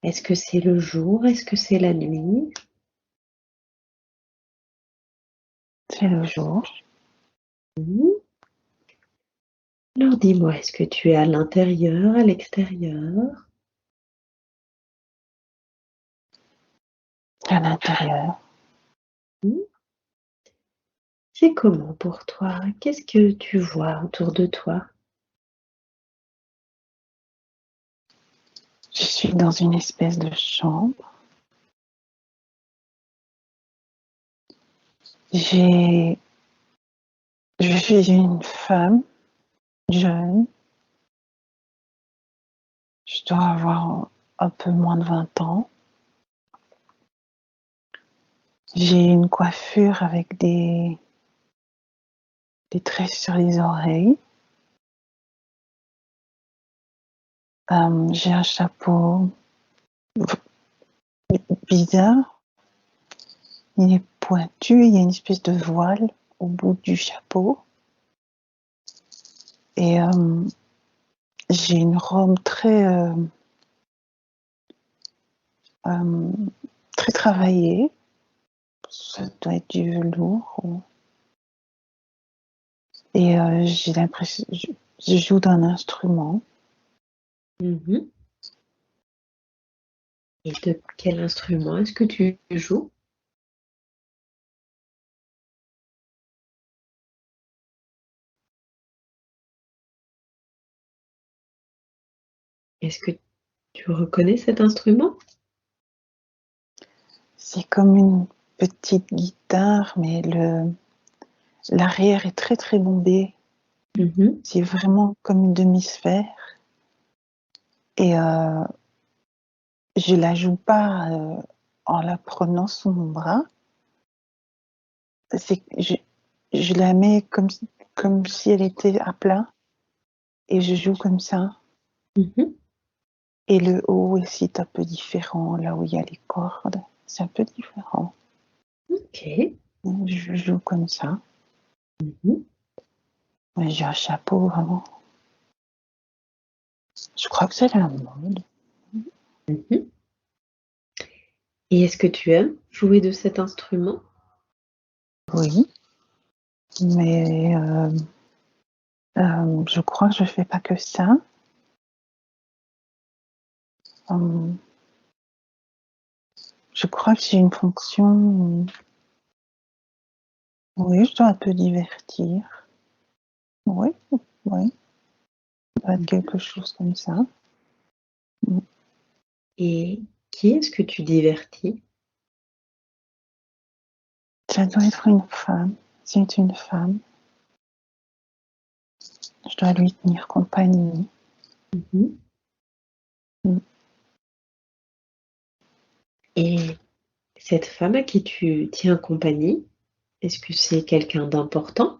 Est-ce que c'est le jour? Est-ce que c'est la nuit? C'est le jour. Alors dis-moi, est-ce que tu es à l'intérieur, à l'extérieur? À l'intérieur. C'est comment pour toi? Qu'est-ce que tu vois autour de toi? Je suis dans une espèce de chambre. Je suis une femme jeune. Je dois avoir un peu moins de 20 ans. J'ai une coiffure avec des tresses sur les oreilles. J'ai un chapeau bizarre. Il est pointu, il y a une espèce de voile au bout du chapeau. Et j'ai une robe très travaillée. Ça doit être du velours. Et j'ai l'impression, je joue d'un instrument. Mhm. Et de quel instrument est-ce que tu joues? Est-ce que tu reconnais cet instrument? C'est comme une petite guitare, mais l'arrière est très très bombé. Mhm. C'est vraiment comme une demi-sphère. Et je la joue pas en la prenant sous mon bras. Je la mets comme si elle était à plat et je joue comme ça. Mhm. Et le haut est un peu différent, là où il y a les cordes. C'est un peu différent. Ok. Je joue comme ça. Mhm. Mais j'ai un chapeau vraiment. Je crois que c'est la mode. Mhm. Et est-ce que tu aimes jouer de cet instrument? Oui, mais je crois que je fais pas que ça. Euh, je crois que j'ai une fonction. Oui, je dois te divertir. Oui, oui, ça doit être quelque chose comme ça. Et qui est-ce que tu divertis? Ça doit être une femme. C'est une femme. Je dois lui tenir compagnie. Mhm. Mm. Et cette femme à qui tu tiens compagnie, est-ce que c'est quelqu'un d'important?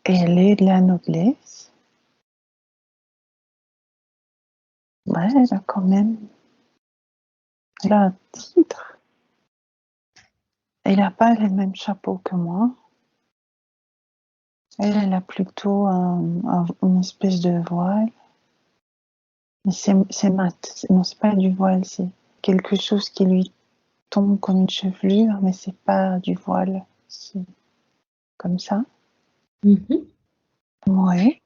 Elle est de la noblesse. Ouais, elle a quand même. Elle a un titre. Elle n'a pas le même chapeau que moi. Elle a plutôt une espèce de voile. Mais c'est mat. Non, c'est pas du voile, c'est quelque chose qui lui tombe comme une chevelure, mais c'est pas du voile. C'est comme ça. Mhm. Ouais.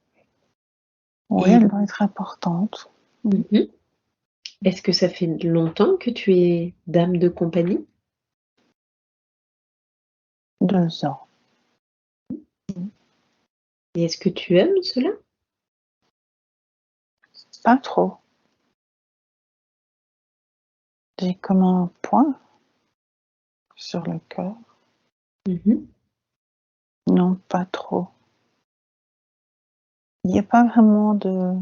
Oui, Et elle doit être importante. mhm. Est-ce que ça fait longtemps que tu es dame de compagnie? 2 ans. Et est-ce que tu aimes cela? Pas trop. J'ai comme un point sur le cœur. Mhm. Non, pas trop. Il n'y a pas vraiment de.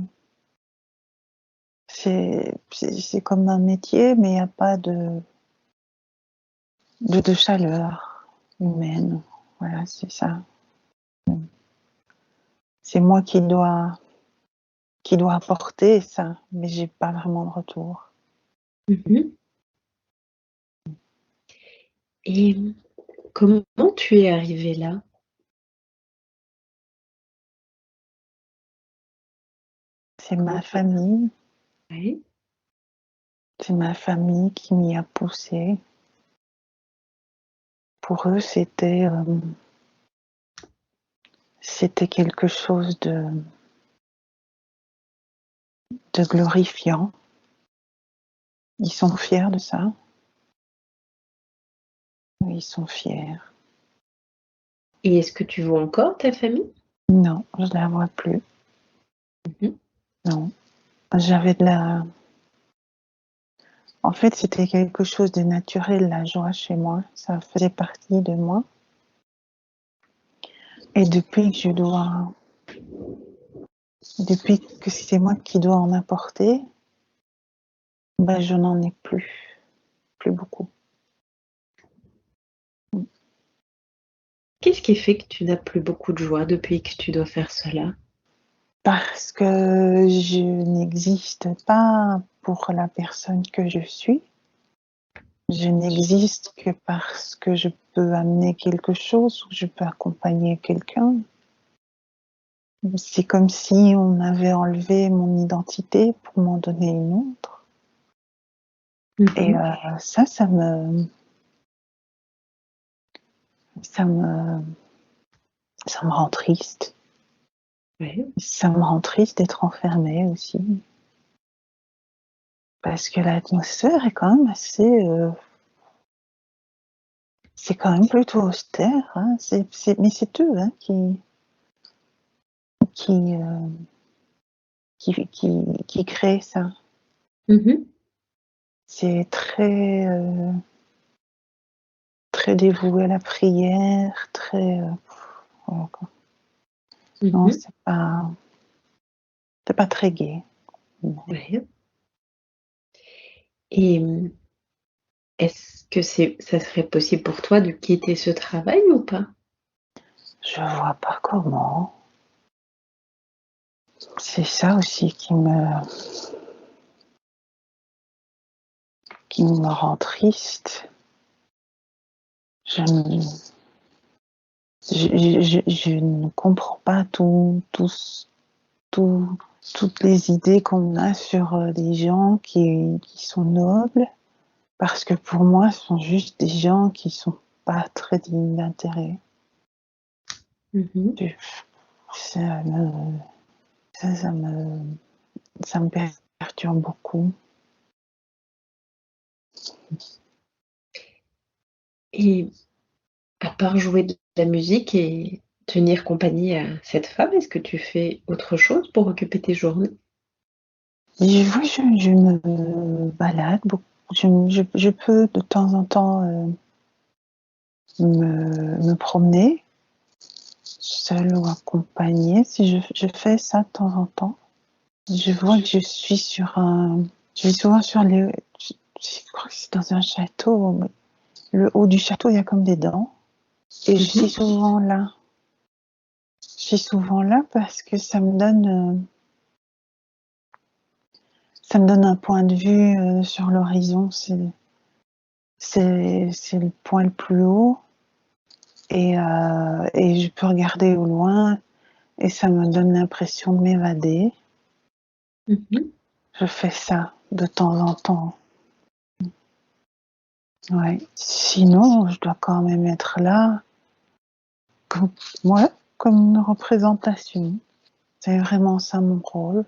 C'est comme un métier, mais il n'y a pas de chaleur humaine. Voilà, c'est ça. C'est moi qui dois apporter ça, mais j'ai pas vraiment de retour. Mhm. Et comment tu es arrivée là? C'est ma famille. Oui. C'est ma famille qui m'y a poussée. Pour eux, c'était quelque chose de glorifiant. Ils sont fiers de ça. Ils sont fiers. Et est-ce que tu vois encore ta famille? Non, je la vois plus. Non. J'avais de la... En fait, c'était quelque chose de naturel, la joie chez moi. Ça faisait partie de moi. Et depuis que c'est moi qui dois en apporter, ben, je n'en ai plus beaucoup. Qu'est-ce qui fait que tu n'as plus beaucoup de joie depuis que tu dois faire cela? Parce que je n'existe pas pour la personne que je suis. Je n'existe que parce que je peux amener quelque chose ou je peux accompagner quelqu'un. C'est comme si on avait enlevé mon identité pour m'en donner une autre. Et ça me rend triste. Oui. Ça me rend triste d'être enfermée aussi. Parce que l'atmosphère est quand même assez... c'est quand même plutôt austère. Hein. Mais c'est eux hein, qui créent ça. C'est très dévoué à la prière, très... voilà, quoi. Non, c'est pas très gai. Oui. Et est-ce que ça serait possible pour toi de quitter ce travail ou pas? Je vois pas comment. C'est ça aussi qui me rend triste. Je ne comprends pas toutes les idées qu'on a sur des gens qui sont nobles, parce que pour moi, ce sont juste des gens qui sont pas très dignes d'intérêt. Ça me perturbe beaucoup. Et à part jouer de la musique et tenir compagnie à cette femme, est-ce que tu fais autre chose pour occuper tes journées? Oui, je me balade beaucoup. Je peux de temps en temps me promener, seule ou accompagnée. Si je fais ça de temps en temps, je vois que je suis souvent sur je crois que c'est dans un château. Le haut du château, il y a comme des dents. Et je suis souvent là. Je suis souvent là parce que ça me donne un point de vue sur l'horizon. C'est le point le plus haut. Et je peux regarder au loin et ça me donne l'impression de m'évader. Je fais ça de temps en temps. Ouais. Sinon, je dois quand même être là comme une représentation. C'est vraiment ça mon rôle.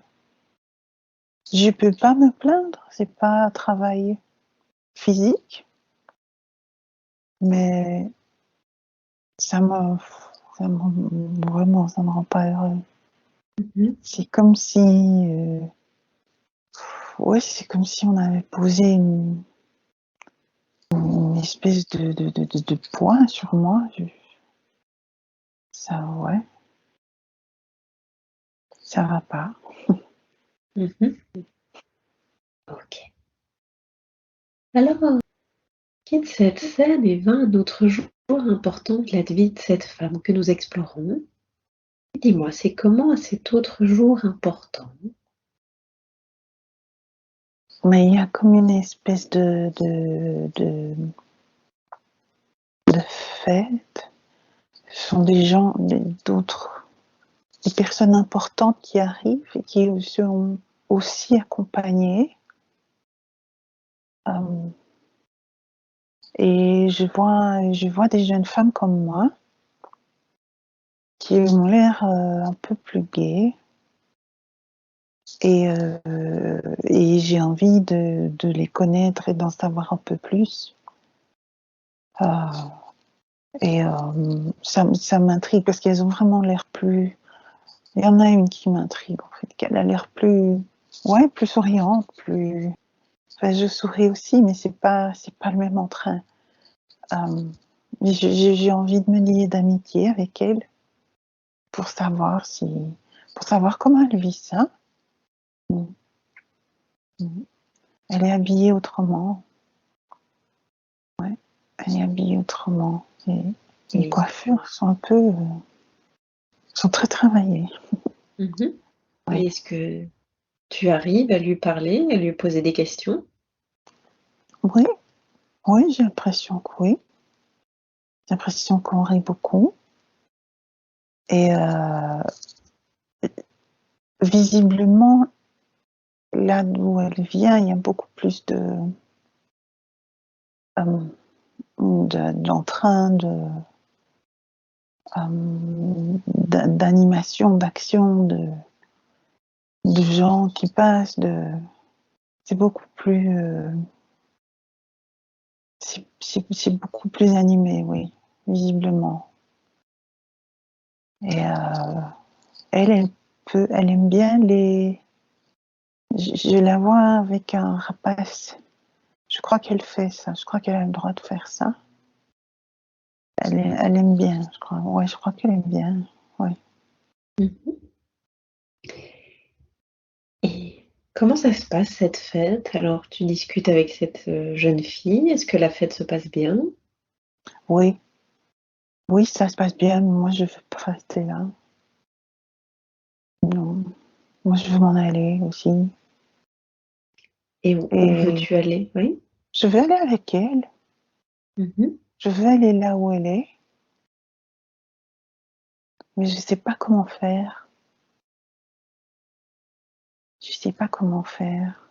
Je peux pas me plaindre, c'est pas un travail physique, mais vraiment, ça me rend pas heureux. C'est comme si, c'est comme si on avait posé une espèce de poids sur moi. Ça va pas. OK. Alors, quitte cette scène et va à un autre jour important de la vie de cette femme que nous explorons. Dis-moi, c'est comment à cet autre jour important? Mais il y a comme une espèce de fête. Ce sont des gens, des personnes importantes qui arrivent et qui sont aussi accompagnées. Et je vois des jeunes femmes comme moi qui ont l'air un peu plus gaies. Et j'ai envie de les connaître et d'en savoir un peu plus. Et ça m'intrigue parce qu'elles ont vraiment l'air plus... Il y en a une qui m'intrigue, en fait, qu'elle a l'air plus souriante, plus... Enfin, je souris aussi, mais c'est pas le même entrain. Mais j'ai envie de me lier d'amitié avec elle pour savoir comment elle vit ça. Elle est habillée autrement. Ouais, elle est habillée autrement. Et les coiffures sont sont très travaillées. Et est-ce que tu arrives à lui parler, à lui poser des questions? Oui, j'ai l'impression que oui. J'ai l'impression qu'on rit beaucoup. Et visiblement, là d'où elle vient, il y a beaucoup plus d'entrain, d'animation, d'action, de gens qui passent. C'est beaucoup plus... c'est beaucoup plus animé, oui, visiblement. Et elle aime bien les... Je la vois avec un rapace. Je crois qu'elle fait ça. Je crois qu'elle a le droit de faire ça. Elle aime bien, je crois. Ouais, je crois qu'elle aime bien. Ouais. Et comment ça se passe cette fête? Alors, tu discutes avec cette jeune fille. Est-ce que la fête se passe bien? Oui. Oui, ça se passe bien. Moi, je veux pas rester là. Non. Moi, je veux m'en aller aussi. Et où Et veux-tu aller? Oui. je veux aller avec elle. Je veux aller là où elle est. Mais je sais pas comment faire. Je sais pas comment faire.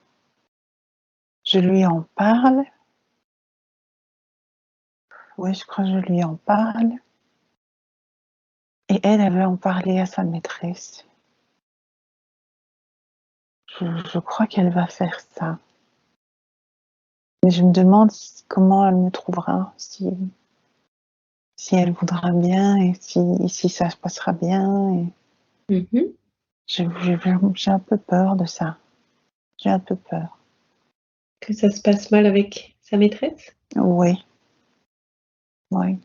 Je lui en parle. Oui, je crois que je lui en parle. Et elle veut en parler à sa maîtresse. Je crois qu'elle va faire ça. Mais je me demande comment elle me trouvera, si elle voudra bien et si ça se passera bien. Et j'ai un peu peur de ça. J'ai un peu peur. Que ça se passe mal avec sa maîtresse? Oui. Oui.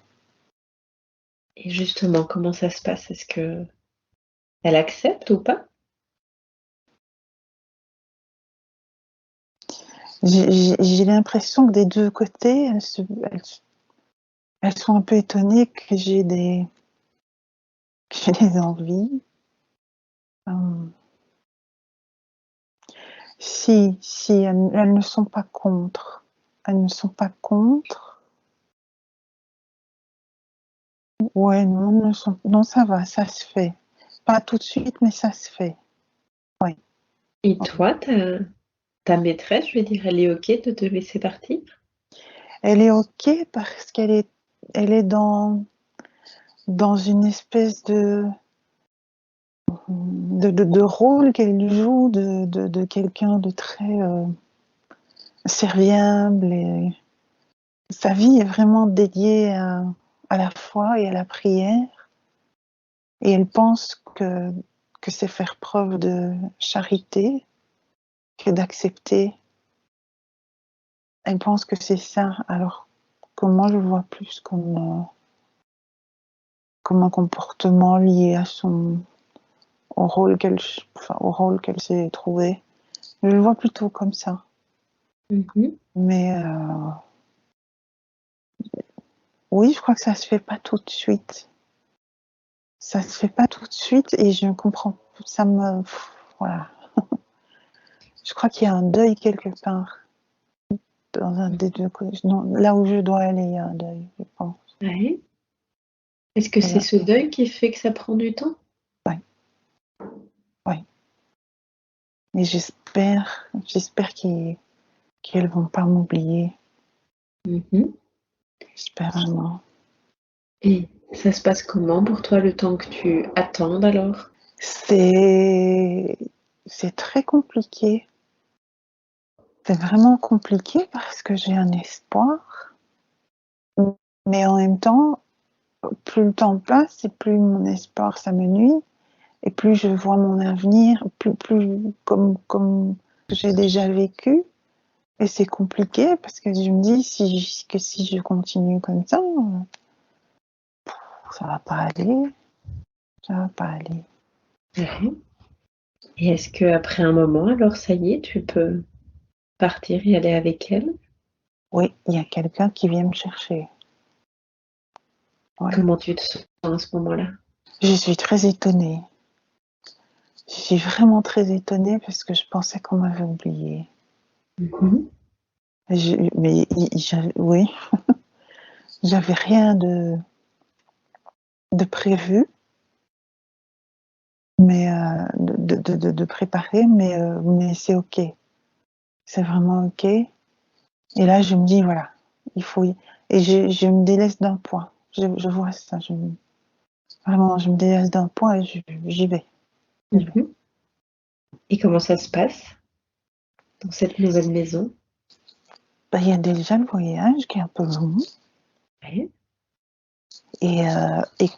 Et justement, comment ça se passe? Est-ce que elle accepte ou pas? J'ai l'impression que des deux côtés, elles sont un peu étonnées que j'ai des envies. Si elles ne sont pas contre. Elles ne sont pas contre. Ouais, non, non, ça va, ça se fait. Pas tout de suite, mais ça se fait. Oui. Et toi, ta maîtresse, je veux dire, elle est OK de te laisser partir? Elle est OK parce qu'elle est dans une espèce de rôle qu'elle joue de quelqu'un de très serviable. Et sa vie est vraiment dédiée à la foi et à la prière. Et elle pense que c'est faire preuve de charité que d'accepter. Elle pense que c'est ça, alors que moi je vois plus comme un comportement lié à au rôle qu'elle s'est trouvé. Je le vois plutôt comme ça. Mais oui, je crois que ça se fait pas tout de suite. Ça se fait pas tout de suite et je comprends. Voilà. Je crois qu'il y a un deuil quelque part. Dans un des deux côtés. Non, là où je dois aller, il y a un deuil, je pense. Ouais. Est-ce que c'est ce deuil qui fait que ça prend du temps? Ouais. Et j'espère qu'elles vont pas m'oublier. Mhm. J'espère vraiment. Et ça se passe comment pour toi le temps que tu attendes alors? C'est c'est très compliqué. C'est vraiment compliqué parce que j'ai un espoir, mais en même temps, plus le temps passe et plus mon espoir ça me nuit et plus je vois mon avenir, plus comme j'ai déjà vécu. Et c'est compliqué parce que je me dis si je continue comme ça va pas aller, ça va pas aller. Ouais. Et est-ce qu'après un moment, alors ça y est, tu peux partir et aller avec elle? Oui, il y a quelqu'un qui vient me chercher. Ouais. Comment tu te sens à ce moment-là? Je suis très étonnée. Je suis vraiment très étonnée parce que je pensais qu'on m'avait oubliée. Mhm. Mais oui, j'avais rien de prévu, mais de préparé, mais c'est ok. C'est vraiment ok. Et là, je me dis voilà, il faut et je me délaisse d'un point. Je vois ça. Vraiment, je me délaisse d'un point et j'y vais. J'y vais. Mhm. Et comment ça se passe dans cette nouvelle maison? Bah, il y a déjà le voyage qui est un peu long Ouais. et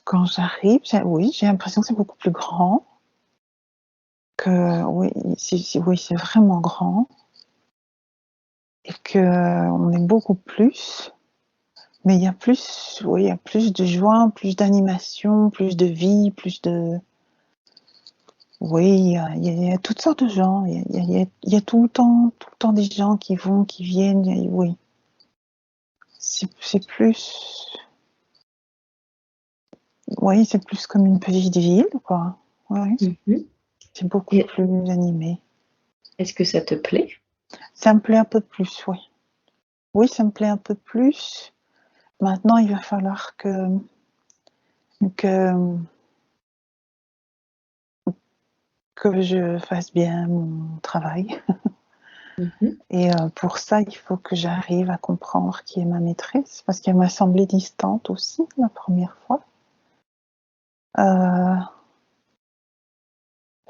quand j'arrive, oui, j'ai l'impression que c'est beaucoup plus grand. Que oui, oui, c'est vraiment grand et qu'on est beaucoup plus, mais il y a plus, oui, il y a plus de joie, plus d'animation, plus de vie, plus de, oui, il y a toutes sortes de gens. Il y a tout le temps des gens qui vont, qui viennent. Oui, c'est plus, oui, c'est plus comme une petite ville, quoi. Oui, Mhm. c'est beaucoup Et plus animé. est-ce que ça te plaît? Ça me plaît un peu plus, oui. Oui, ça me plaît un peu plus. Maintenant, il va falloir que, que je fasse bien mon travail. Mhm. Et pour ça, il faut que j'arrive à comprendre qui est ma maîtresse, parce qu'elle m'a semblé distante aussi la première fois. Euh,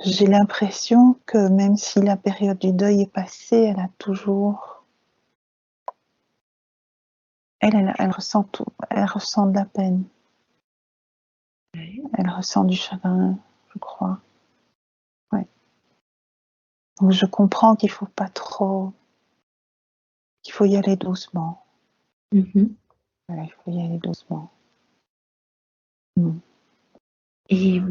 j'ai l'impression que même si la période du deuil est passée, elle a toujours... Elle ressent tout, elle ressent de la peine, Ouais. elle ressent du chagrin, je crois. Ouais. Donc je comprends qu'il faut pas trop, qu'il faut y aller doucement. Mhm. Ouais, il faut y aller doucement. Mm. Et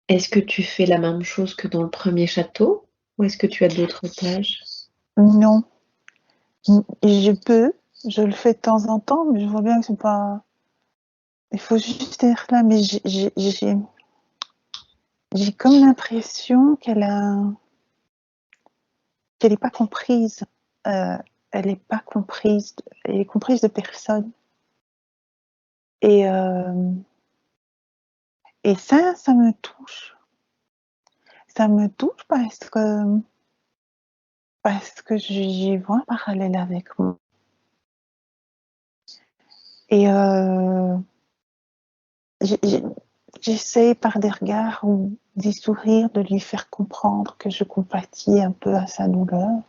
est-ce que tu fais la même chose que dans le premier château ou est-ce que tu as d'autres tâches? Non, je le fais de temps en temps, mais je vois bien que c'est pas. Il faut juste être là, mais j'ai comme l'impression qu'elle est pas comprise. Euh, elle est pas comprise, elle est comprise de personne. Et, euh, et ça me touche. Ça me touche parce que j'y vois un parallèle avec moi. Et j'ai- j'essaie par des regards ou des sourires de lui faire comprendre que je compatis un peu à sa douleur.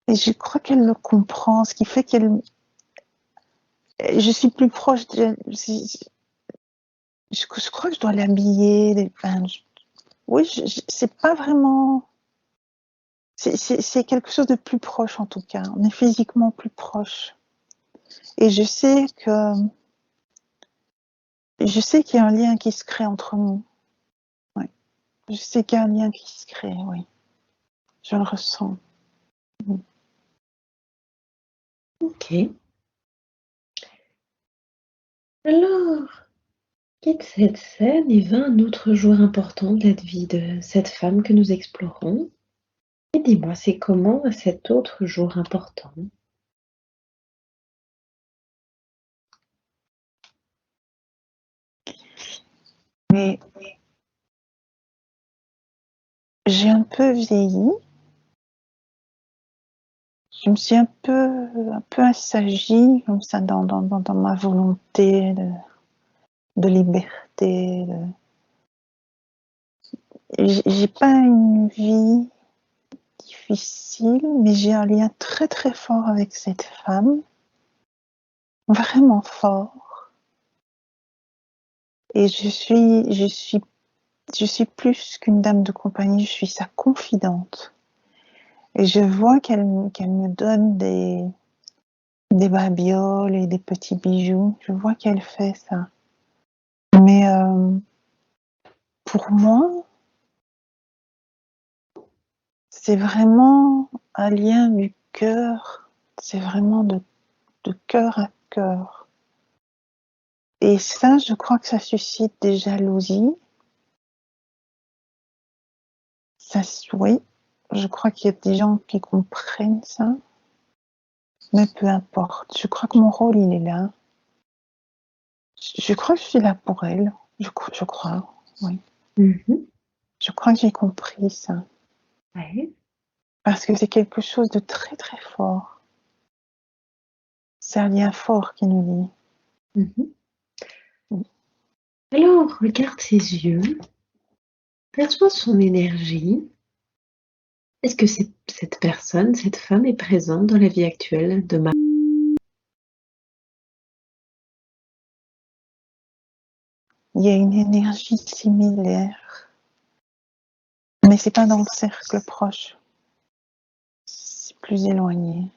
Et je crois qu'elle le comprend, ce qui fait qu'elle, je suis plus proche de, je crois que je dois l'habiller. Enfin, oui, c'est pas vraiment, c'est quelque chose de plus proche en tout cas. On est physiquement plus proche. Et je sais qu'il y a un lien qui se crée entre nous. Ouais. Je sais qu'il y a un lien qui se crée, oui. Je le ressens. Ok. Alors, quitte cette scène et va un autre jour important de la vie de cette femme que nous explorons. Et dis-moi, c'est comment à cet autre jour important? Mais j'ai un peu vieilli. Je me suis un peu assagie comme ça dans ma volonté de liberté. J'ai pas une vie difficile, mais j'ai un lien très très fort avec cette femme, vraiment fort. Et je suis plus qu'une dame de compagnie, je suis sa confidente. Et je vois qu'elle me donne des babioles et des petits bijoux. Je vois qu'elle fait ça. Mais pour moi, c'est vraiment un lien du cœur. C'est vraiment de cœur à cœur. Et ça, je crois que ça suscite des jalousies. Ça, oui, je crois qu'il y a des gens qui comprennent ça. Mais peu importe. Je crois que mon rôle, il est là. Je crois que je suis là pour elle. Je crois, oui. Mhm. Je crois que j'ai compris ça. Ouais. Parce que c'est quelque chose de très très fort. C'est un lien fort qui nous Mhm. lie. Alors, regarde ses yeux, perçois son énergie. Est-ce que cette personne, cette femme est présente dans la vie actuelle de Marie? Il y a une énergie similaire, mais c'est pas dans le cercle proche. C'est plus éloigné.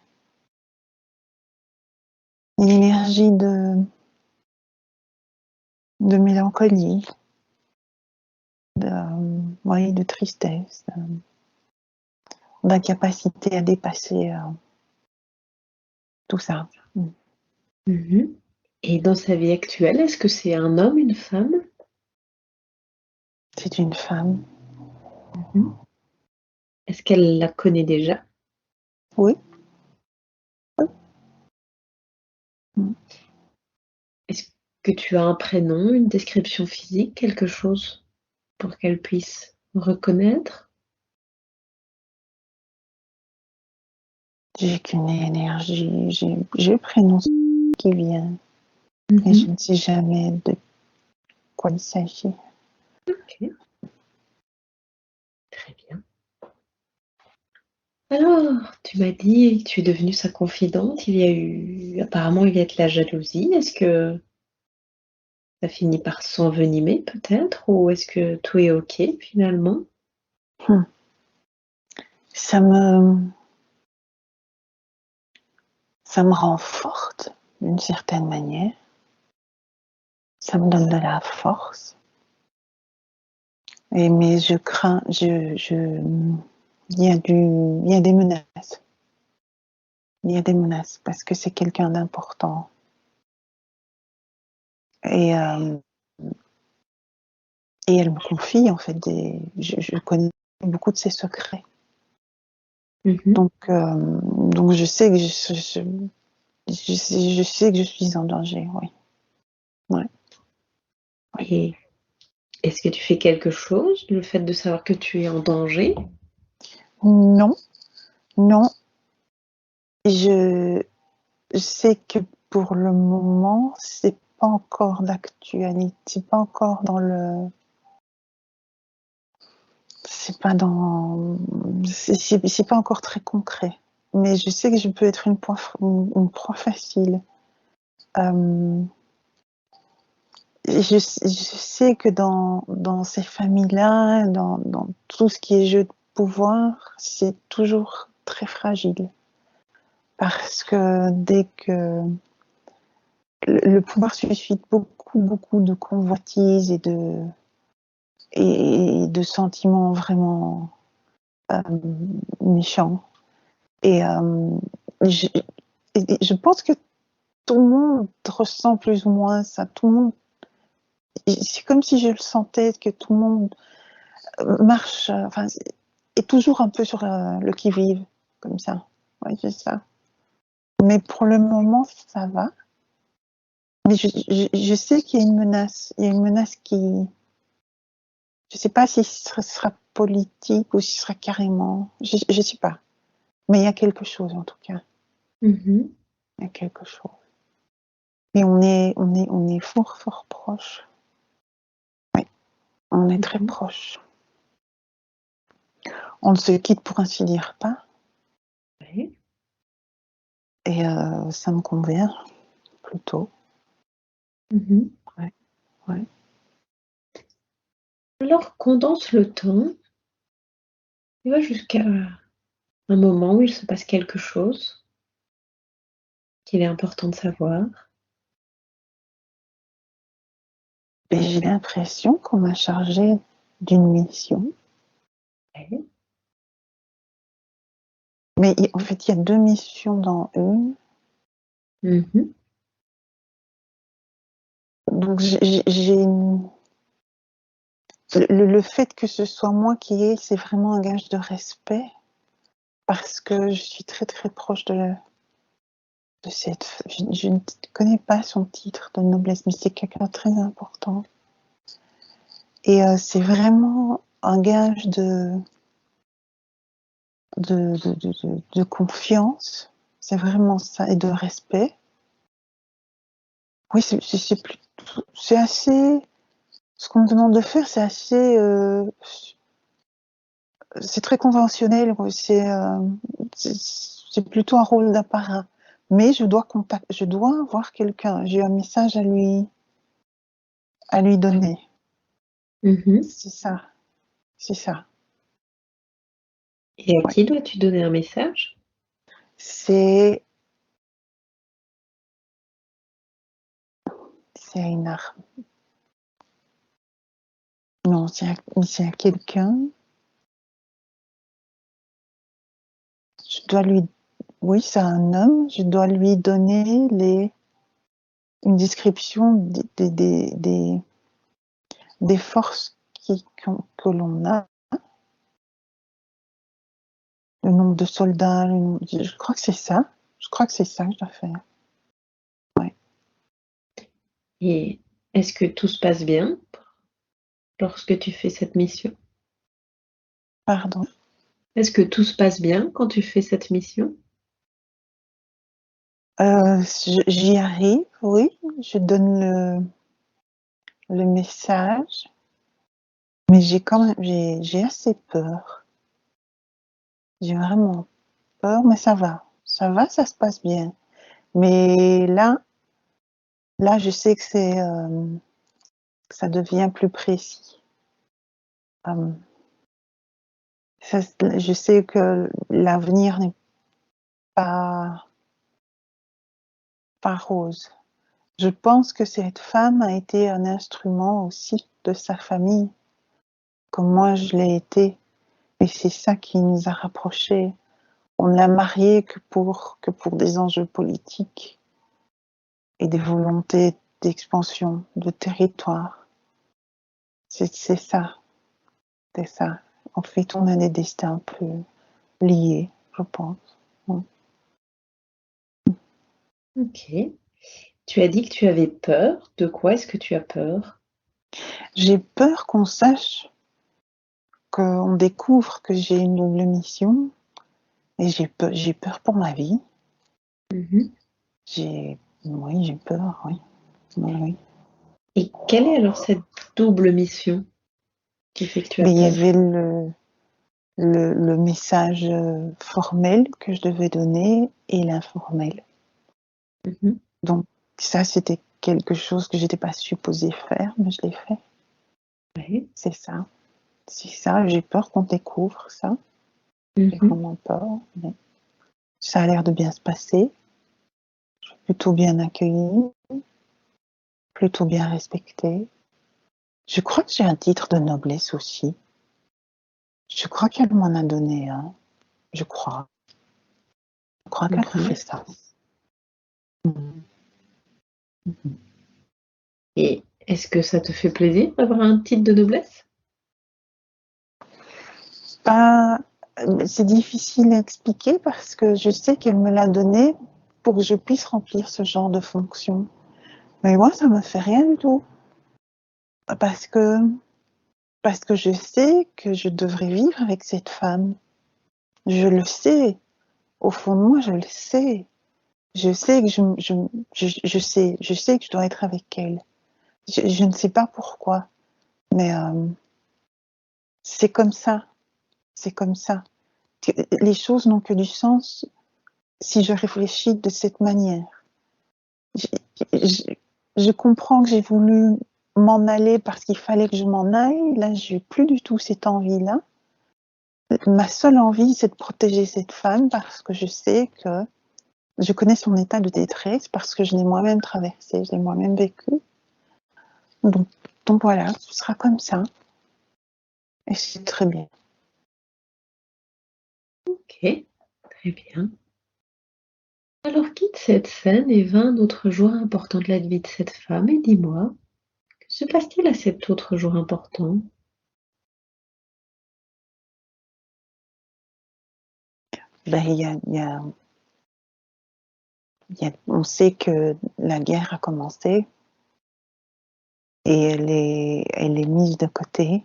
Une énergie de mélancolie, de tristesse, d'incapacité à dépasser tout ça. Mhm. Et dans sa vie actuelle, est-ce que c'est un homme, une femme? C'est une femme. Mhm. Est-ce qu'elle la connaît déjà? Oui. Oui. Est-ce que tu as un prénom, une description physique, quelque chose pour qu'elle puisse reconnaître? J'ai qu'une énergie, j'ai le prénom qui vient, mais je Mhm. ne sais jamais de quoi il s'agit. Ok, très bien. Alors, tu m'as dit que tu es devenue sa confidente. Apparemment, il y a de la jalousie. Est-ce que ça finit par s'envenimer peut-être? Ou est-ce que tout est OK finalement? Hmm. Ça me, ça me rend forte d'une certaine manière. Ça me donne de la force. Mais je crains, il y a des menaces. Il y a des menaces parce que c'est quelqu'un d'important. Et, euh, et elle me confie en fait je connais beaucoup de ses secrets. Mhm. Donc je sais que je sais que je suis en danger, oui. Ouais, oui. Et est-ce que tu fais quelque chose? Le fait de savoir que tu es en danger? Non, non, je sais que pour le moment, c'est pas encore d'actualité, c'est pas encore dans le, c'est pas dans, c'est pas encore très concret. Mais je sais que je peux être une proie facile. Euh, je sais que dans ces familles-là, dans tout ce qui est jeu de pouvoir, c'est toujours très fragile. Parce que dès que le pouvoir suscite beaucoup de convoitises et de sentiments vraiment euh, méchants. Et je, je pense que tout le monde ressent plus ou moins ça. Tout le monde, c'est comme si je le sentais que tout le monde marche, enfin, est toujours un peu sur le qui-vive, comme ça. Oui, c'est ça. Mais pour le moment, ça va. Mais je sais qu'il y a une menace. Il y a une menace Je ne sais pas si ce sera politique ou si ce sera carrément. Je ne sais pas. Mais il y a quelque chose en tout cas. Il Il y a quelque chose. Et on est fort, fort proche. Oui, on est très proche. On ne se quitte pour ainsi dire pas. Oui. Et ça me convient plutôt. Ouais, ouais. Alors, condense le temps, tu vois, jusqu'à un moment où il se passe quelque chose qu'il est important de savoir. Et j'ai l'impression qu'on m'a chargé d'une mission. Oui. Mais en fait, il y a 2 missions dans une. Donc, le fait que ce soit moi qui ai, c'est vraiment un gage de respect parce que je suis très très proche de cette. Je ne connais pas son titre de noblesse, mais c'est quelqu'un de très important. Et c'est vraiment un gage de confiance. C'est vraiment ça, et de respect. Oui, c'est assez. Ce qu'on me demande de faire, c'est assez. C'est très conventionnel. C'est plutôt un rôle d'apparat. Mais je dois voir quelqu'un. J'ai un message à lui donner. C'est ça. C'est ça. Et à Ouais. qui dois-tu donner un message? C'est à une arme. Non, c'est à quelqu'un. Je dois lui. Oui, c'est un homme. Je dois lui donner une description des forces que l'on a, le nombre de soldats, je crois que c'est ça. Je crois que c'est ça que je dois faire. Ouais. Et est-ce que tout se passe bien lorsque tu fais cette mission? Pardon. Est-ce que tout se passe bien quand tu fais cette mission? J'y arrive, oui. Je donne le message, mais j'ai assez peur. J'ai vraiment peur, mais ça va. Ça va, ça se passe bien. Mais là, je sais que ça devient plus précis. Je sais que l'avenir n'est pas, pas rose. Je pense que cette femme a été un instrument aussi de sa famille, comme moi je l'ai été. Et c'est ça qui nous a rapprochés. On ne l'a mariée que pour des enjeux politiques et des volontés d'expansion de territoire. C'est ça, c'est ça. En fait, on a des destins un peu liés, je pense. Ok. Tu as dit que tu avais peur. De quoi est-ce que tu as peur? J'ai peur qu'on sache, qu'on découvre que j'ai une double mission, et j'ai peur pour ma vie. Oui, j'ai peur, oui. Oui, oui. Et quelle est alors cette double mission qui fait que tu as Mais il y peur? avait le message formel que je devais donner et l'informel. Donc ça, c'était quelque chose que j'étais pas supposée faire, mais je l'ai fait. Oui. C'est ça. C'est ça. J'ai peur qu'on découvre ça. J'ai vraiment peur. Mais ça a l'air de bien se passer. Je suis plutôt bien accueillie, plutôt bien respectée. Je crois que j'ai un titre de noblesse aussi. Je crois qu'elle m'en a donné un. Je crois. Je crois qu'elle a fait ça. Et est-ce que ça te fait plaisir d'avoir un titre de noblesse? Pas, c'est difficile à expliquer parce que je sais qu'elle me l'a donné pour que je puisse remplir ce genre de fonction. Mais moi, ça me fait rien du tout. Parce que parce que je sais que je devrais vivre avec cette femme. Je le sais. Au fond de moi, je le sais. Je sais que je sais que je dois être avec elle. Je ne sais pas pourquoi, mais c'est comme ça. C'est comme ça. Les choses n'ont que du sens si je réfléchis de cette manière. Je, je, je comprends que j'ai voulu m'en aller parce qu'il fallait que je m'en aille. Là, j'ai plus du tout cette envie-là. Ma seule envie, c'est de protéger cette femme parce que je sais que je connais son état de détresse, parce que je l'ai moi-même traversé, je l'ai moi-même vécu. Donc, donc voilà, ce sera comme ça. Et c'est très bien. Ok, très bien. Alors quitte cette scène et va un autre jour important de la vie de cette femme et dis-moi, que se passe-t-il à cet autre jour important? Ben, on sait que la guerre a commencé et elle est mise de côté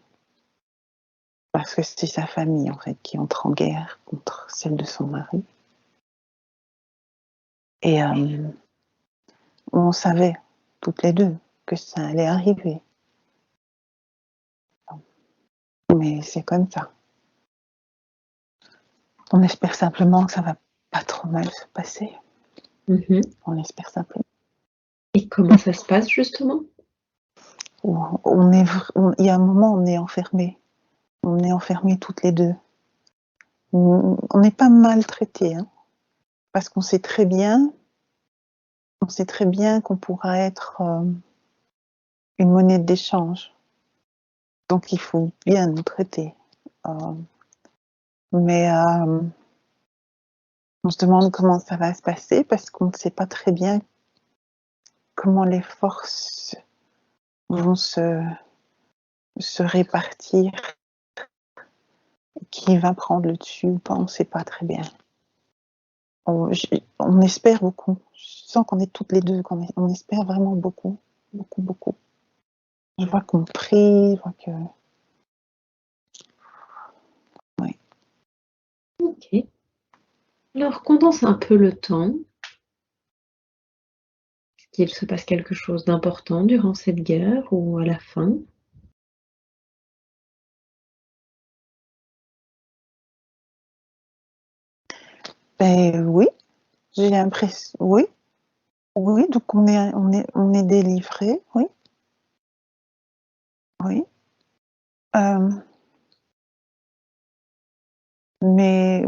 parce que c'est sa famille en fait qui entre en guerre contre celle de son mari. Et on savait toutes les deux que ça allait arriver. Mais c'est comme ça. On espère simplement que ça va pas trop mal se passer. On espère simplement. Et comment ça se passe justement? Il y a un moment, on est enfermés. On est enfermés toutes les deux. On n'est pas maltraités, hein, parce qu'on sait très bien qu'on pourra être une monnaie d'échange. Donc il faut bien nous traiter. Euh, mais on se demande comment ça va se passer parce qu'on ne sait pas très bien comment les forces vont se répartir, qui va prendre le dessus ou pas, on ne sait pas très bien. On espère beaucoup. Je sens qu'on est toutes les deux, on espère vraiment beaucoup, beaucoup, beaucoup. Je vois qu'on prie, je vois que... Ouais. Ok. Alors condense un peu le temps. Est-ce qu'il se passe quelque chose d'important durant cette guerre ou à la fin? Ben oui, j'ai l'impression, oui, oui, donc on est délivré, oui, oui. Mais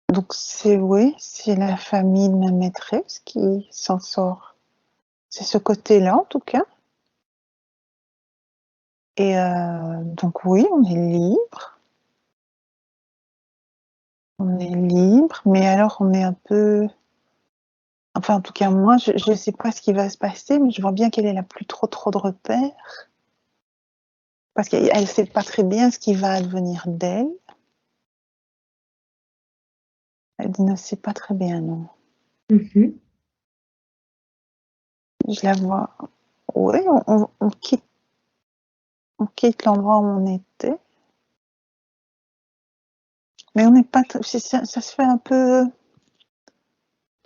donc c'est oui, c'est la famille de ma maîtresse qui s'en sort. C'est ce côté-là en tout cas. Et donc oui, on est libre. On est libre, mais alors on est un peu... Enfin, en tout cas, moi, je ne sais pas ce qui va se passer, mais je vois bien qu'elle n'a plus trop de repères. Parce qu'elle ne sait pas très bien ce qui va advenir d'elle. Elle ne sait pas très bien, non. Mhm. Je la vois. Oui, on quitte l'endroit où on était. Mais on n'est pas... Ça se fait un peu...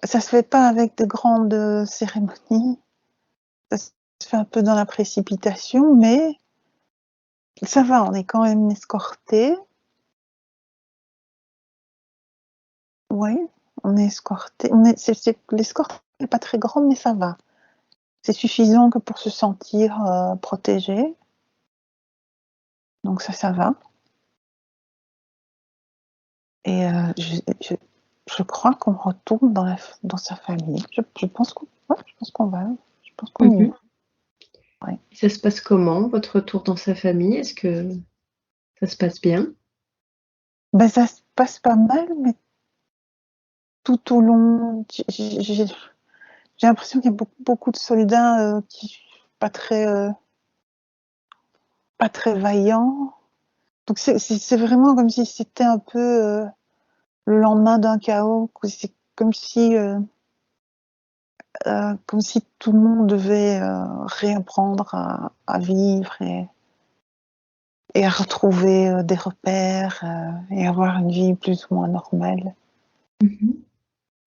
Ça se fait pas avec de grandes cérémonies. Ça se fait un peu dans la précipitation, mais ça va, on est quand même escorté. Oui, on est escorté. L'escorte n'est pas très grande, mais ça va. C'est suffisant que pour se sentir protégé. Donc ça va. Et je crois qu'on retourne dans sa famille. Je pense qu'on ouais, je pense qu'on va. Je pense qu'on y Mhm. va. Ouais. Ça se passe comment, votre retour dans sa famille? Est-ce que ça se passe bien? Ben, ça se passe pas mal, mais tout au long, j'ai l'impression qu'il y a beaucoup de soldats qui pas très pas très vaillants. Donc c'est vraiment comme si c'était un peu le lendemain d'un chaos. C'est comme si comme si tout le monde devait réapprendre à vivre et à retrouver des repères et avoir une vie plus ou moins normale. Mhm.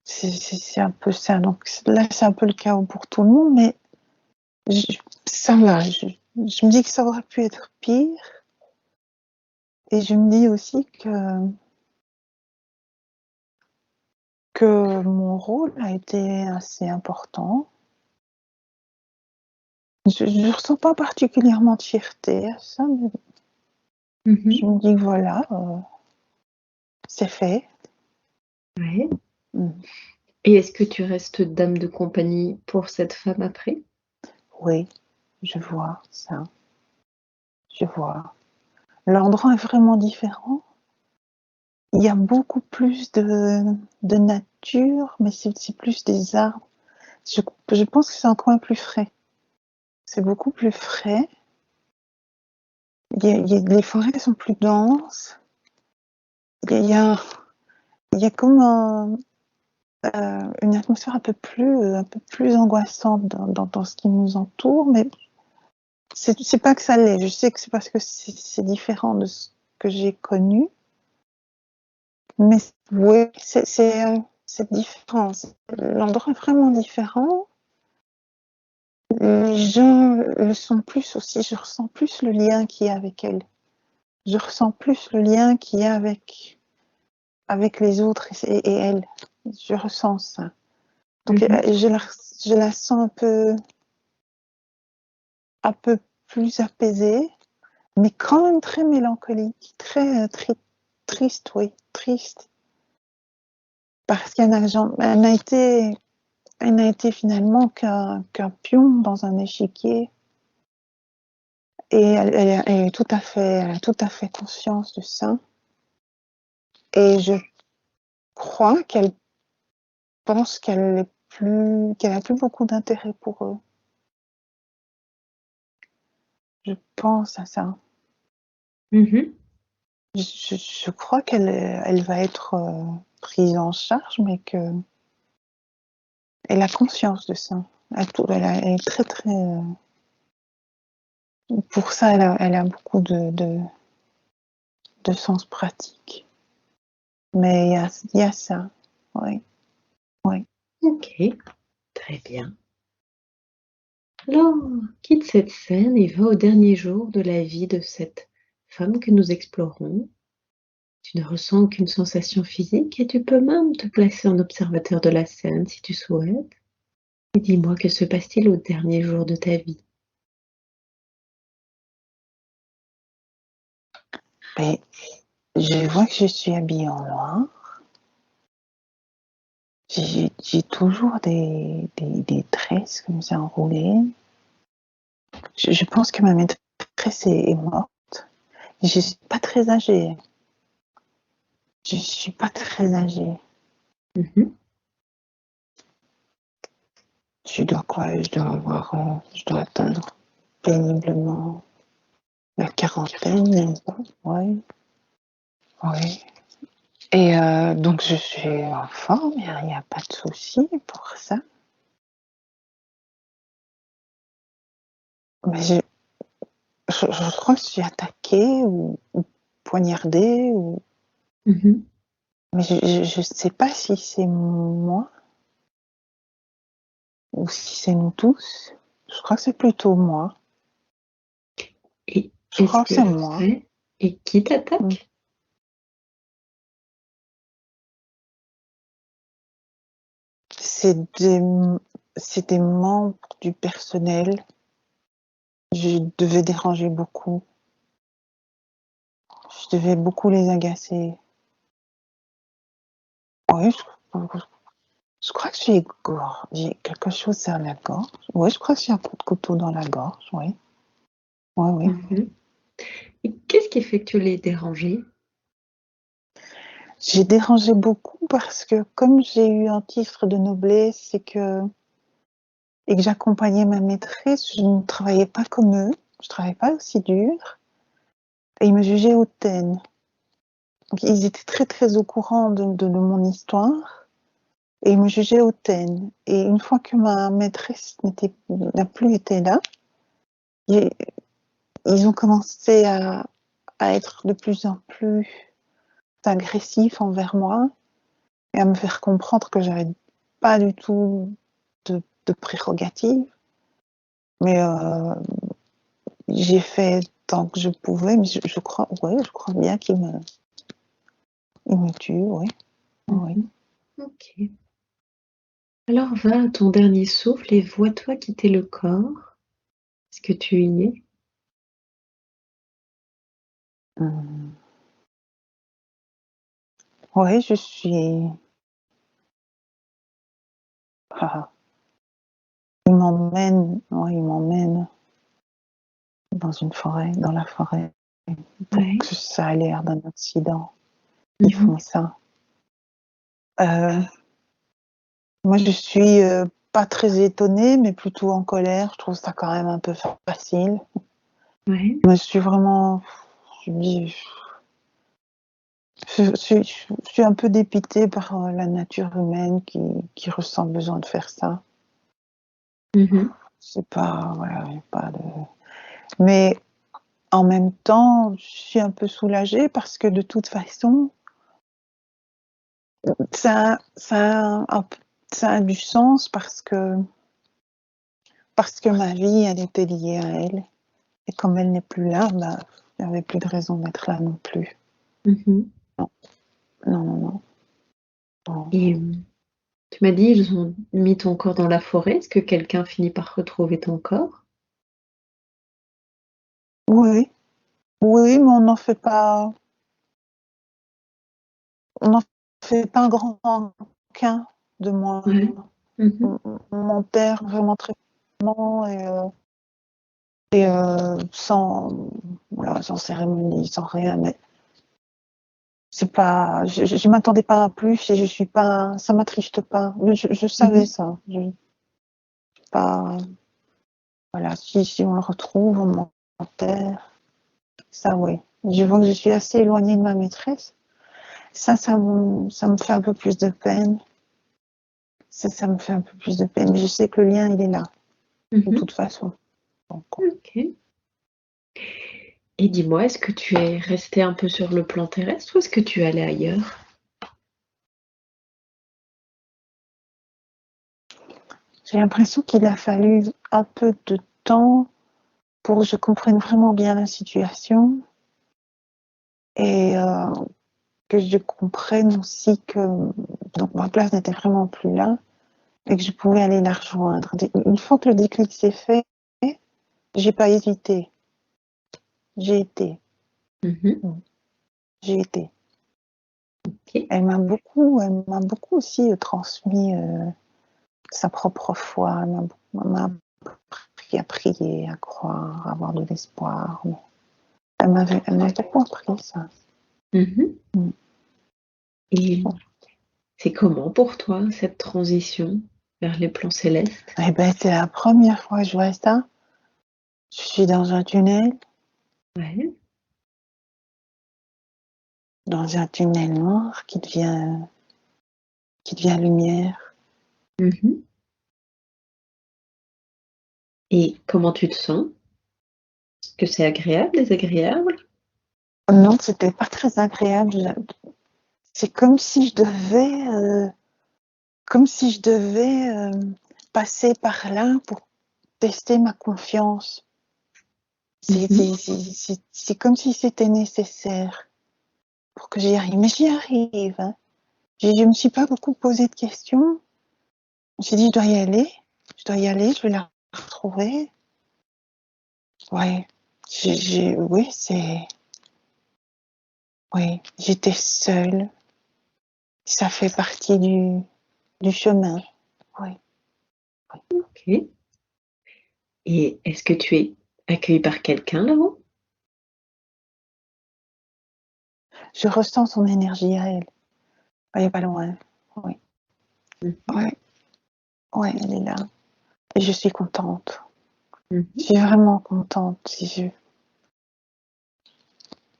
C'est un peu ça. Donc là, c'est un peu le chaos pour tout le monde, mais je, ça va. Je me dis que ça aurait pu être pire. Et je me dis aussi que mon rôle a été assez important. Je ne ressens pas particulièrement de fierté à ça, mais je Mhm. me dis que voilà, c'est fait. Ouais. Mm. Et est-ce que tu restes dame de compagnie pour cette femme après? Oui, je vois ça. Je vois. L'endroit est vraiment différent. Il y a beaucoup plus de nature, mais c'est plus des arbres. Je pense que c'est un coin plus frais. C'est beaucoup plus frais. Les forêts sont plus denses. Il y a, il y a comme une atmosphère un peu plus angoissante dans ce qui nous entoure, mais c'est pas que ça l'est. Je sais que c'est parce que c'est différent de ce que j'ai connu, mais oui, c'est différent. L'endroit est vraiment différent. Les gens le sont plus aussi. Je ressens plus le lien qu'il y a avec elle. Je ressens plus le lien qu'il y a avec les autres et elle. Je ressens ça. Donc Mhm. je la sens un peu plus apaisée, mais quand même très mélancolique, très triste, oui, triste. Parce elle n'a été finalement qu'un pion dans un échiquier. Et elle est elle a tout à fait conscience de ça. Et je crois qu'elle pense qu'elle a plus beaucoup d'intérêt pour eux. Je pense à ça. Mhm. Je crois elle va être prise en charge, mais que elle a conscience de ça. Elle est très. Pour ça, elle a beaucoup de sens pratique. Mais il y a ça. Oui, oui. Ok, très bien. Alors, quitte cette scène et va au dernier jour de la vie de cette femme que nous explorons. Tu ne ressens aucune sensation physique et tu peux même te placer en observateur de la scène si tu souhaites. Et dis-moi, que se passe-t-il au dernier jour de ta vie? Mais je vois que je suis habillée en noir. J'ai toujours des tresses comme ça enroulées. Je pense que ma maîtresse est morte. Je suis pas très âgée. Je suis pas très âgée. Mhm. Je dois quoi? Je dois atteindre péniblement la quarantaine. Oui, oui. Et donc je suis en forme, il n'y a pas de souci pour ça. Mais je crois que je suis attaquée ou poignardée, Mhm. mais je ne sais pas si c'est moi ou si c'est nous tous. Je crois que c'est plutôt moi. Et Je est-ce crois que c'est que moi. ouais, et qui Mm. t'attaque? C'est des, c'est des membres du personnel. Je devais déranger beaucoup. Je devais beaucoup les agacer. Oui, je crois que j'ai quelque chose dans la gorge. Oui, je crois que j'ai un coup de couteau dans la gorge. Oui, oui, oui. Mhm. Et qu'est-ce qui fait que tu l'es dérangé? J'ai dérangé beaucoup parce que comme j'ai eu un titre de noblesse et que j'accompagnais ma maîtresse, je ne travaillais pas comme eux. Je ne travaillais pas aussi dur. Et ils me jugeaient hautaine. Donc ils étaient très très au courant de mon histoire. et ils me jugeaient hautaine. Et une fois que ma maîtresse n'a plus été là, ils ont commencé à être de plus en plus agressifs envers moi et à me faire comprendre que j'avais pas du tout de prérogatives. Mais j'ai fait tant que je pouvais, mais je crois bien il me tue, oui. Oui. Ok. Alors va à ton dernier souffle et vois-toi quitter le corps. Est-ce que tu y es? Oui, je suis. Il m'emmène dans une forêt, dans la forêt, pour Ouais. que ça a l'air d'un accident. Ils Mhm. font ça. Moi, je suis pas très étonnée, mais plutôt en colère. Je trouve ça quand même un peu facile. Ouais. Mais je suis vraiment. Je me dis. Je suis un peu dépitée par la nature humaine qui ressent le besoin de faire ça. Mhm. C'est pas. Voilà, y a pas de. Mais en même temps, je suis un peu soulagée parce que de toute façon, ça, ça, a, ça a du sens parce que ma vie, elle était liée à elle. Et comme elle n'est plus là, bah, il n'y avait plus de raison d'être là non plus. Mhm. Non, non, non, non. Non. Et tu m'as dit, ils ont mis ton corps dans la forêt. Est-ce que quelqu'un finit par retrouver ton corps? Oui, oui, mais on n'en fait pas un grand cas de moi. Ouais. Mhm. On m'enterre vraiment très facilement et sans, voilà, sans cérémonie, sans rien. Mais c'est pas, je m'attendais pas à plus et je suis pas, ça m'attriste pas. Je savais Mhm. ça. Pas, voilà, si on le retrouve, on m'enterre. Ça, oui. Je vois que je suis assez éloignée de ma maîtresse. Ça me fait un peu plus de peine. Ça me fait un peu plus de peine. Mais je sais que le lien, il est là, de Mhm. toute façon. Donc, Ok. Et dis-moi, est-ce que tu es resté un peu sur le plan terrestre ou est-ce que tu es allé ailleurs? j'ai l'impression qu'il a fallu un peu de temps pour que je comprenne vraiment bien la situation et que je comprenne aussi que donc ma place n'était vraiment plus là et que je pouvais aller la rejoindre. Une fois que le déclic s'est fait, j'ai pas hésité. J'ai été. Mhm. J'ai été. Ok. Elle m'a beaucoup aussi transmis sa propre foi. Elle m'a appris à prier, à croire, à avoir de l'espoir. Elle m'a beaucoup appris ça. Mhm. Mm. Et c'est comment pour toi cette transition vers les plans célestes? Eh ben, c'est la première fois que je vois ça. Je suis Ouais. dans un tunnel noir qui devient lumière. Mhm. Et comment tu te sens? Est-ce que c'est agréable, désagréable? Non, c'était pas très agréable. C'est comme si je devais passer par là pour tester ma confiance. Mhm. C'est comme si c'était nécessaire pour que j'y arrive. Mais j'y arrive. Hein. Je me suis pas beaucoup posé de questions. Je me suis dit, je dois y aller. Je dois y aller, je vais la retrouver. Ouais. Oui, oui, j'étais seule. Ça fait partie du chemin. Oui. Ok. Et est-ce que tu es accueilli par quelqu'un là-haut? Je ressens son énergie à elle. Elle est pas loin. Oui. Mhm. Ouais. Ouais, elle est là. Et je suis contente. Je Mhm. suis vraiment contente.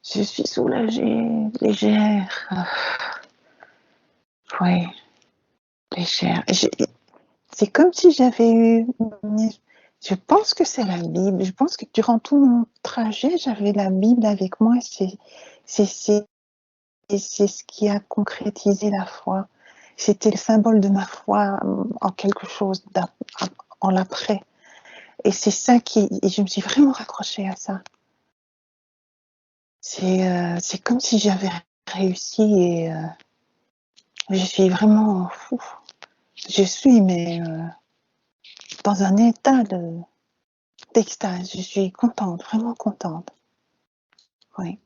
Je suis soulagée, légère. Oui. légère. C'est comme si j'avais eu... Je pense que c'est la Bible. Je pense que durant tout mon trajet, j'avais la Bible avec moi. C'est ce qui a concrétisé la foi. C'était le symbole de ma foi en quelque chose, en l'après. Et c'est ça et je me suis vraiment raccrochée à ça. C'est comme si j'avais réussi et je suis vraiment fou. Je suis mais dans un état d'extase. Je suis contente, vraiment contente. Oui.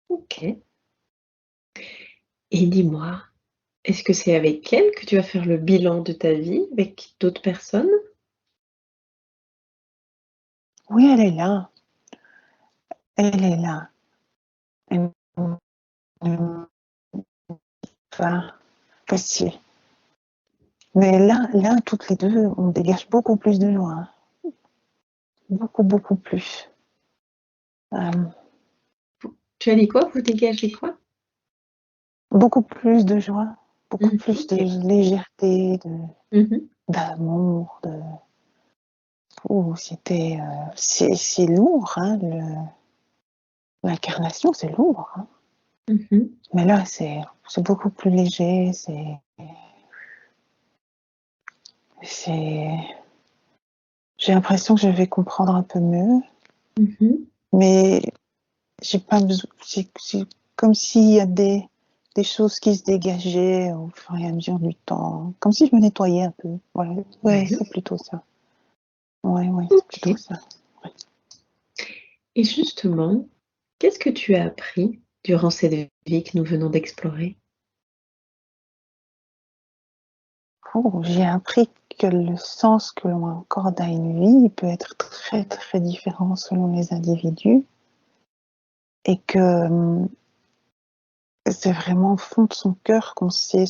Ok. Et dis-moi, est-ce que c'est avec elle que tu vas faire le bilan de ta vie, avec d'autres personnes? Oui, elle est là. Elle est là. Elle va passer. Mais là, toutes les deux, on dégage beaucoup plus de joie. Beaucoup, beaucoup plus. Tu as dit quoi? Vous dégagez quoi? Beaucoup plus de joie, beaucoup plus de Ok. légèreté, Mhm. d'amour. C'est lourd, hein, l'incarnation, c'est lourd. Hein. Mhm. Mais là, c'est beaucoup plus léger. J'ai l'impression que je vais comprendre un peu mieux, Mhm. mais j'ai pas besoin. C'est comme s'il y a des choses qui se dégageaient au fur et à mesure du temps, comme si je me nettoyais un peu. Voilà. Ouais, Mhm. c'est plutôt ça. Ouais, ouais, c'est plutôt Ok. ça. Ouais. Et justement, qu'est-ce que tu as appris durant cette vie que nous venons d'explorer? J'ai appris que le sens que l'on accorde à une vie peut être très très différent selon les individus et que c'est vraiment au fond de son cœur qu'on sait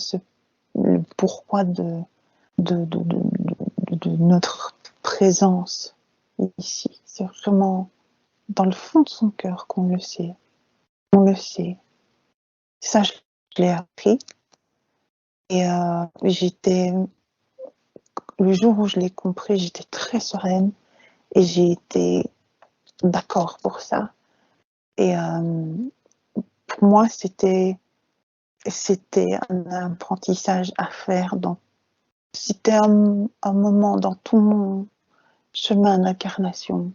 le pourquoi de notre présence ici. C'est vraiment dans le fond de son cœur qu'on le sait. On le sait. Ça, je l'ai appris. Et le jour où je l'ai compris, j'étais très sereine et j'ai été d'accord pour ça. Et pour moi, c'était un apprentissage à faire. C'était un moment dans tout mon chemin d'incarnation.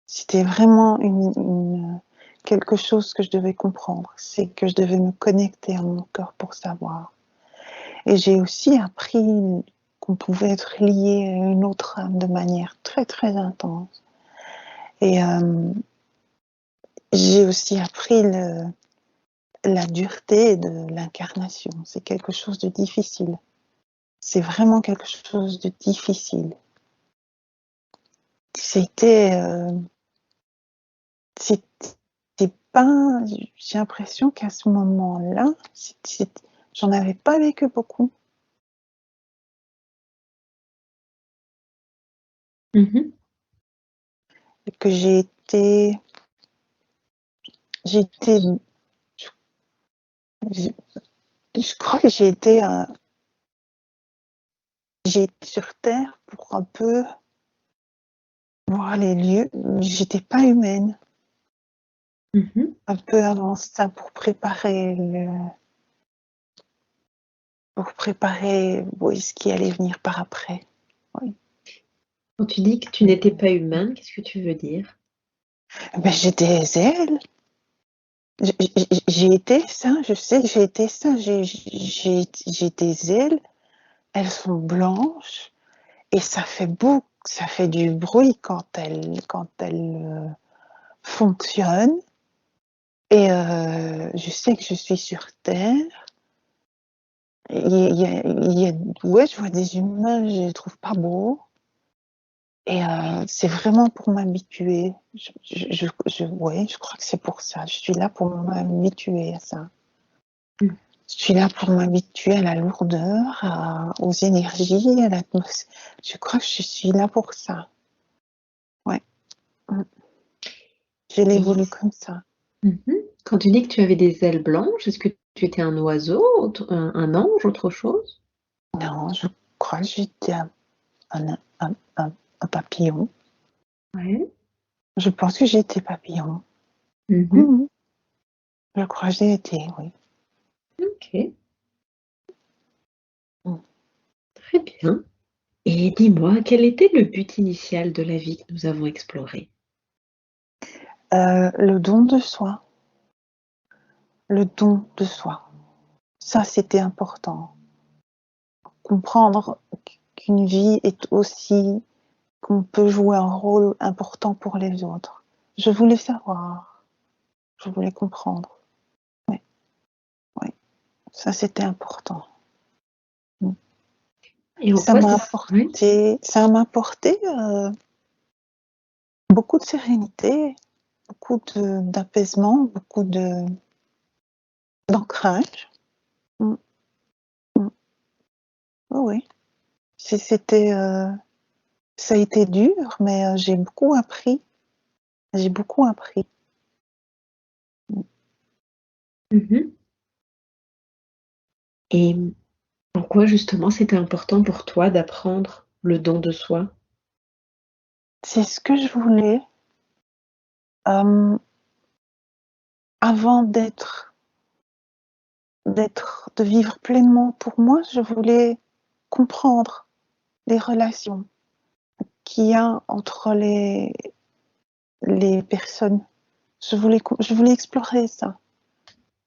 C'était vraiment quelque chose que je devais comprendre. C'est que je devais me connecter à mon cœur pour savoir. Et j'ai aussi appris qu'on pouvait être lié à une autre âme de manière très très intense. Et j'ai aussi appris la dureté de l'incarnation. C'est quelque chose de difficile. C'est vraiment quelque chose de difficile. C'était, c'était pas. J'ai l'impression qu'à ce moment-là, j'en avais pas vécu beaucoup. Mhm. Et que j'ai été, je crois que j'ai été sur Terre pour un peu voir les lieux. J'étais pas humaine. Mhm. Un peu avant ça pour préparer oui, ce qui allait venir par après. Oui. Quand tu dis que tu n'étais pas humaine, qu'est-ce que tu veux dire? Ben, j'ai des ailes. J'ai été ça, je sais que j'ai été ça. J'ai des ailes, elles sont blanches et ça fait du bruit quand elles fonctionnent. Et je sais que je suis sur Terre. Ouais, je vois des humains, je les trouve pas beaux. Et c'est vraiment pour m'habituer. Ouais, je crois que c'est pour ça. Je suis là pour m'habituer à ça. Mm. Je suis là pour m'habituer à la lourdeur, aux énergies, à l'atmosphère. Je crois que je suis là pour ça. Ouais. Mm. Je l'ai Et voulu comme ça. mhm. Quand tu dis que tu avais des ailes blanches, est-ce que tu étais un oiseau, un ange, autre chose? Non, je crois que j'étais un papillon. Ouais. Je pense que j'étais papillon. Mhm. Mmh. Je crois que j'ai été, oui. Ok, Mmh. très bien. Et dis-moi, quel était le but initial de la vie que nous avons explorée? Le don de soi, le don de soi. Ça, c'était important. Comprendre qu'une vie est aussi qu'on peut jouer un rôle important pour les autres. Je voulais savoir, je voulais comprendre. Oui, oui, ça c'était important. Mmh. Et en quoi c'est... Oui. Ça m'a apporté, beaucoup de sérénité, beaucoup d'apaisement, beaucoup d'ancrage. Mmh, mmh. Oui, oui. C'était, ça a été dur, mais j'ai beaucoup appris. J'ai beaucoup appris. Mmh. Mhm. Et pourquoi justement c'était important pour toi d'apprendre le don de soi? C'est ce que je voulais, hem, avant de vivre pleinement pour moi, je voulais comprendre les relations qu'il y a entre les personnes. Je voulais explorer ça.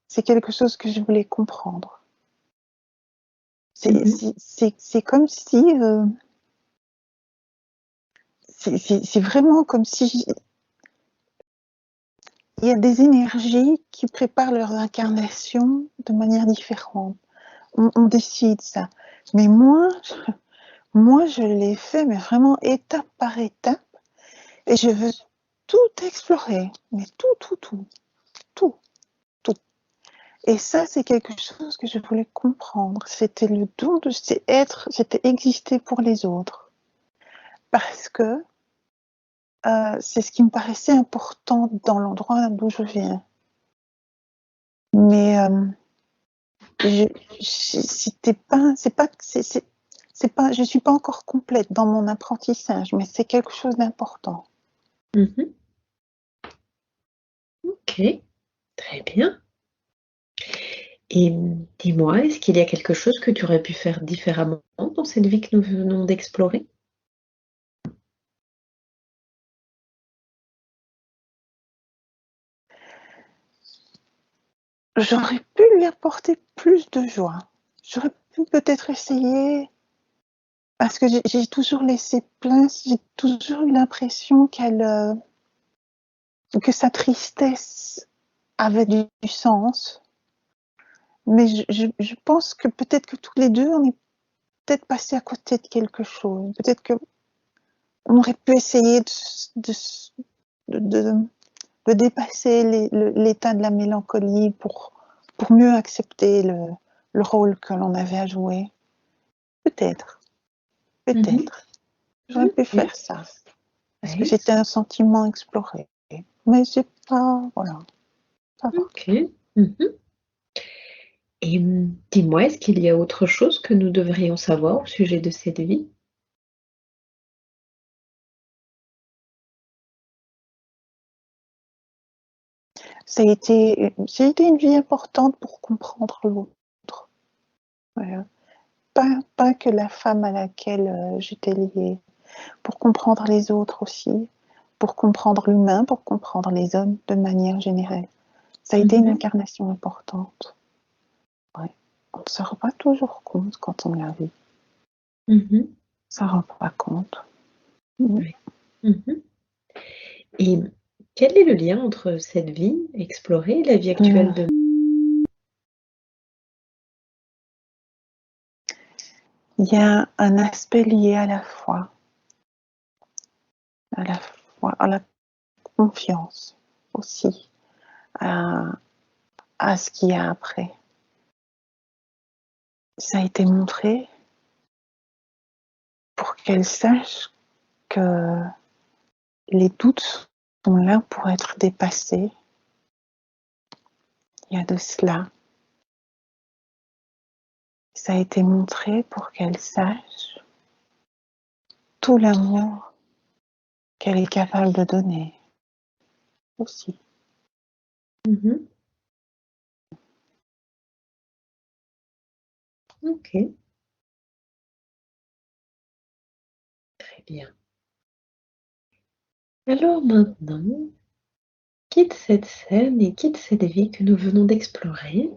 C'est quelque chose que je voulais comprendre. Mhm. C'est comme si, c'est vraiment comme si il y a des énergies qui préparent leur incarnation de manière différente. On décide ça. Mais moi, je l'ai fait, mais vraiment étape par étape. Et je veux tout explorer, mais tout, tout, tout, tout, tout. Et ça, c'est quelque chose que je voulais comprendre. C'était le don de c'était exister pour les autres. Parce que c'est ce qui me paraissait important dans l'endroit d'où je viens. Mais c'était pas, c'est pas, je suis pas encore complète dans mon apprentissage, mais c'est quelque chose d'important. Mhm. Ok, très bien. Et dis-moi, est-ce qu'il y a quelque chose que tu aurais pu faire différemment dans cette vie que nous venons d'explorer? J'aurais pu lui apporter plus de joie. J'aurais pu peut-être essayer, parce que j'ai toujours laissé place, j'ai toujours eu l'impression que sa tristesse avait du sens. Mais je pense que peut-être que tous les deux, on est peut-être passés à côté de quelque chose. Peut-être qu'on aurait pu essayer de, de, de dépasser l'état de la mélancolie pour mieux accepter le rôle que l'on avait à jouer. Peut-être, Mhm. peut-être. J'aurais pu Ok, faire ça. Parce que ouais, c'était un sentiment exploré. Mais c'est pas, voilà, ça va. ok. Mhm. Et dis-moi, est-ce qu'il y a autre chose que nous devrions savoir au sujet de cette vie? Ça a été une vie importante pour comprendre l'autre. Voilà. Pas que la femme à laquelle j'étais liée, pour comprendre les autres aussi, pour comprendre l'humain, pour comprendre les hommes de manière générale. Ça a été une Mhm. incarnation importante. Ouais. On ne se rend pas toujours compte quand on la vit. Mhm. Ça ne rend pas compte. Mm. Ouais. Mhm. Et quel est le lien entre cette vie explorée et la vie actuelle de... Il y a un aspect lié à la confiance aussi, à, à ce qu'il y a après. Ça a été montré pour qu'elle sache que les doutes sont là pour être dépassés. Il y a de cela. Ça a été montré pour qu'elle sache tout l'amour qu'elle est capable de donner aussi. Mmh. OK, très bien. Alors maintenant, quitte cette scène et quitte cette vie que nous venons d'explorer